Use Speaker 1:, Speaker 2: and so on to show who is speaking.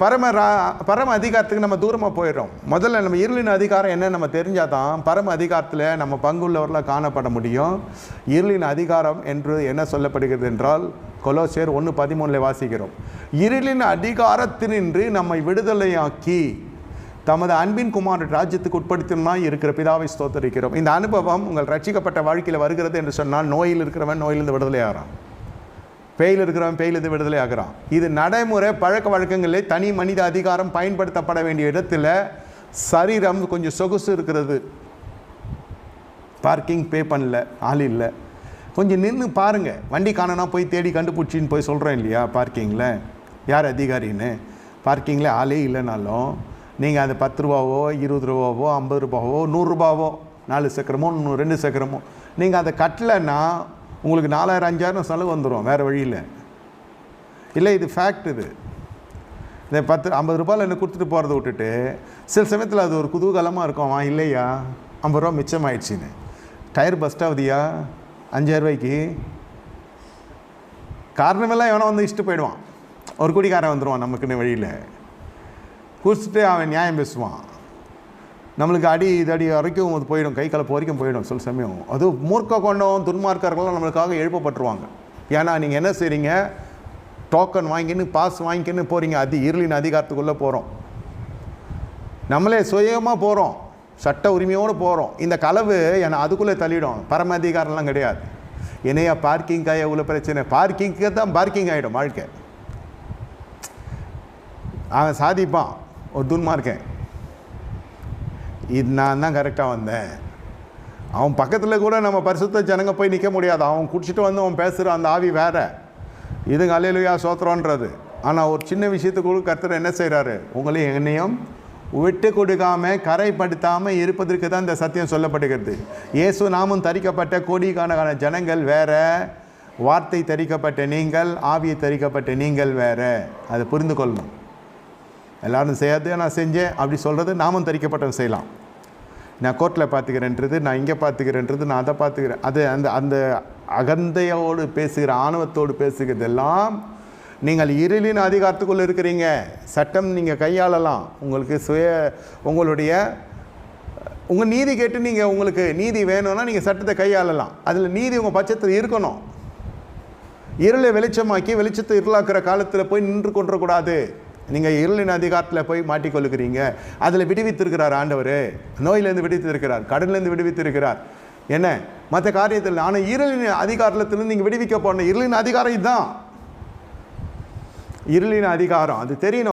Speaker 1: பரம அதிகாரத்துக்கு நம்ம தூரமாக போயிடுறோம். முதல்ல நம்ம இருளின் அதிகாரம் என்ன நம்ம தெரிஞ்சால் தான் பரம அதிகாரத்தில் நம்ம பங்குள்ளவர்களாக காணப்பட முடியும். இருளின் அதிகாரம் என்று என்ன சொல்லப்படுகிறது என்றால் கொலோசியர் 1:13 வாசிக்கிறோம். இருளின் அதிகாரத்தினின்று நம்மை விடுதலையாக்கி தமது அன்பின் குமார ராஜ்யத்துக்கு உட்படுத்தினாய் இருக்கிற பிதாவை ஸ்தோத்தரிக்கிறோம். இந்த அனுபவம் உங்கள் ரட்சிக்கப்பட்ட வாழ்க்கையில் வருகிறது என்று சொன்னால் நோயில் இருக்கிறவன் நோயிலிருந்து விடுதலை ஆகிறான், பேயில் இருக்கிறவன் பேயிலிருந்து விடுதலை ஆகிறான். இது நடைமுறை பழக்க வழக்கங்களில் தனி மனித அதிகாரம் பயன்படுத்தப்பட வேண்டிய இடத்துல சரீரம் கொஞ்சம் சொகுசு இருக்கிறது, பார்க்கிங் பே பண்ணல, ஆள் இல்லை, கொஞ்சம் நின்று பாருங்கள். வண்டி காணனா போய் தேடி கண்டுபிடிச்சின்னு போய் சொல்கிறேன் இல்லையா, பார்க்கிங்கில் யார் அதிகாரின்னு. பார்க்கிங்கில் ஆளே இல்லைனாலும் நீங்கள் அது 10 ரூபாவோ 20 ரூபாவோ 50 ரூபாவோ 100 ரூபாவோ 4 சக்கரமோ 2 சக்கரமோ நீங்கள் அதை கட்டலைன்னா உங்களுக்கு 4000-5000 செலவு வந்துடும், வேறு வழியில் இல்லை. இது ஃபேக்ட். இந்த 50 ரூபாயில் என்ன கொடுத்துட்டு போகிறத விட்டுட்டு சில சமயத்தில் அது ஒரு குதூகலமாக இருக்கும். இல்லையா 50 ரூபா மிச்சம் ஆயிடுச்சின்னு டயர் பஸ்ட் ஆகுதியா 5000 ரூபாய்க்கு. காரணமெல்லாம் எவனோ வந்து இஷ்டு போயிடுவான், ஒரு குடிக்காரன் வந்துடுவான் நமக்குன்னு வழியில் குடிச்சிட்டு அவன் நியாயம் பேசுவான். நம்மளுக்கு அடி வரைக்கும் அது போயிடும், கை கலப்பு வரைக்கும் போயிடும் சில சமயம். அதுவும் மூர்க்க கொண்டவன் துன்மார்க்கர்கள்லாம் நம்மளுக்காக எழுப்பப்பட்டுருவாங்க. ஏன்னா நீங்கள் என்ன செய்கிறீங்க, டோக்கன் வாங்கின்னு பாஸ் வாங்கிக்கின்னு போகிறீங்க, அது இருளின் அதிகாரத்துக்குள்ளே போகிறோம். நம்மளே சுயமாக போகிறோம், சட்ட உரிமையோடு போகிறோம். இந்த களவு என்னை அதுக்குள்ளே தள்ளிடும். பரம அதிகாரம்லாம் கிடையாது. என்னையா பார்க்கிங்காக உள்ள பிரச்சனை, பார்க்கிங்க்கு தான் பார்க்கிங் ஆகிடும் வாழ்க்கை. அவன் சாதிப்பான் ஒரு துன்மார்க்கன், இது நான் தான் கரெக்டாக வந்தேன். அவன் பக்கத்தில் கூட நம்ம பரிசுத்த ஜனங்க போய் நிற்க முடியாது. அவன் குடிச்சிட்டு வந்து அவன் பேசுகிற அந்த ஆவி வேறு, இதுங்க அல்லேலூயா சோத்திரன்றது. ஆனால் ஒரு சின்ன விஷயத்துக்கு கர்த்தர் என்ன செய்கிறாரு, உங்களையும் என்னையும் விட்டு கொடுக்காமல் கரைப்படுத்தாமல் இருப்பதற்கு தான் இந்த சத்தியம் சொல்லப்படுகிறது. இயேசு நாமும் தரிக்கப்பட்ட கோடிக்கான ஜனங்கள் வேற, வார்த்தை தரிக்கப்பட்ட நீங்கள், ஆவியை தரிக்கப்பட்ட நீங்கள் வேற. அதை புரிந்து கொள்ளணும். எல்லோரும் செய்யாது நான் செஞ்சேன் அப்படி சொல்கிறது நாமும் தரிக்கப்பட்டவன் செய்யலாம். நான் கோர்ட்டில் பார்த்துக்கிறேன்றது, நான் இங்கே பார்த்துக்கிறேன்றது, நான் அதை பார்த்துக்கிறேன், அது அந்த அந்த அகந்தையோடு பேசுகிற ஆணவத்தோடு பேசுகிறதெல்லாம் நீங்கள் இருளின் அதிகாரத்துக்குள்ளே இருக்கிறீங்க. சட்டம் நீங்கள் கையாளலாம், உங்களுக்கு உங்களுடைய உங்கள் நீதி கேட்டு நீங்கள் உங்களுக்கு நீதி வேணும்னா நீங்கள் சட்டத்தை கையாளலாம். அதில் நீதி உங்கள் பட்சத்தில் இருக்கணும். இருளை வெளிச்சமாக்கி வெளிச்சத்தை இருளாக்குற காலத்தில் போய் நின்று கொண்டக்கூடாது. நீங்கள் இருளின் அதிகாரத்தில் போய் மாட்டிக்கொள்ளுக்கிறீங்க. அதில் விடுவித்திருக்கிறார் ஆண்டவர், நோயிலேருந்து விடுவித்திருக்கிறார், கடன்லேருந்து விடுவித்திருக்கிறார், என்ன மற்ற காரியத்தில். ஆனால் இருளின் அதிகாரத்திலிருந்து நீங்கள் விடுவிக்க போன இருளின் அதிகாரம் இதுதான். இருளின் அதிகாரம் அது தெரியணும்.